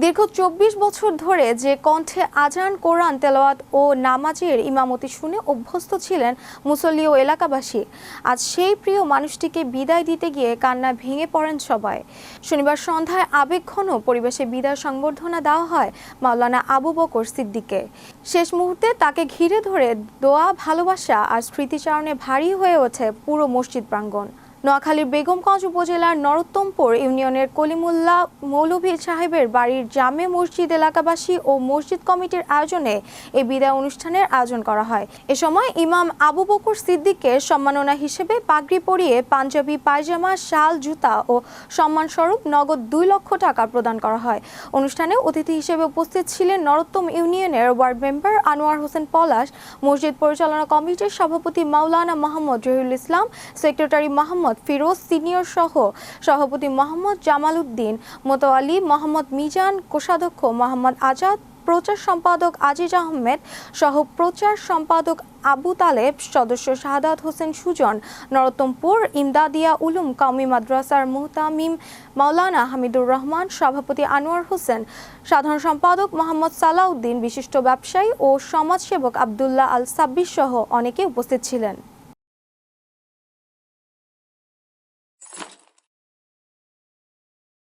দীর্ঘ ২৪ বছর ধরে যে কণ্ঠে আজান, কোরআন তেলাওয়াত ও নামাজের ইমামতি শুনে অভ্যস্ত ছিলেন মুসল্লি ও এলাকাবাসী, আজ সেই প্রিয় মানুষটিকে বিদায় দিতে গিয়ে কান্নায় ভেঙে পড়েন সবাই। শনিবার সন্ধ্যায় আবেগঘন পরিবেশে বিদায় সংবর্ধনা দেওয়া হয় মাওলানা আবু বকর সিদ্দিককে। শেষ মুহূর্তে তাকে ঘিরে ধরে দোয়া, ভালোবাসা আর স্মৃতিচারণে ভারী হয়ে ওঠে পুরো মসজিদ প্রাঙ্গণ। নোয়াখালীর বেগমগঞ্জ উপজেলার নরোত্তমপুর ইউনিয়নের কলিমুল্লাহ মৌলভী সাহেবের বাড়ির জামে মসজিদ এলাকাবাসী ও মসজিদ কমিটির আয়োজনে এই বিদায় অনুষ্ঠানের আয়োজন করা হয়। এ সময় ইমাম আবু বকর সিদ্দিককে সম্মাননা হিসেবে পাগড়ি পরিয়ে পাঞ্জাবি, পায়জামা, শাল, জুতা ও সম্মানস্বরূপ নগদ ২ লক্ষ টাকা প্রদান করা হয়। অনুষ্ঠানে অতিথি হিসেবে উপস্থিত ছিলেন নরোত্তম ইউনিয়নের ওয়ার্ড মেম্বার আনোয়ার হোসেন পলাশ, মসজিদ পরিচালনা কমিটির সভাপতি মাওলানা মোহাম্মদ জহিরুল ইসলাম, সেক্রেটারি মোহাম্মদ ফিরোজ সিনিয়র সহ সভাপতি মোহাম্মদ জামাল উদ্দিন, মোতাওয়ালি মোহাম্মদ মিজান, কোষাধ্যক্ষ মোহাম্মদ আজাদ, প্রচার সম্পাদক আজিজ আহমেদ সহ প্রচার সম্পাদক আবু তালেব, সদস্য শাহাদাত হোসেন সুজন, নরোত্তমপুর ইমদাদিয়া উলুম কওমি মাদ্রাসার মুহতামিম মাওলানা হামিদুর রহমান, সভাপতি আনোয়ার হোসেন, সাধারণ সম্পাদক মোহাম্মদ সালাউদ্দিন, বিশিষ্ট ব্যবসায়ী ও সমাজসেবক আবদুল্লাহ আল সাব্বির সহ অনেকে উপস্থিত ছিলেন।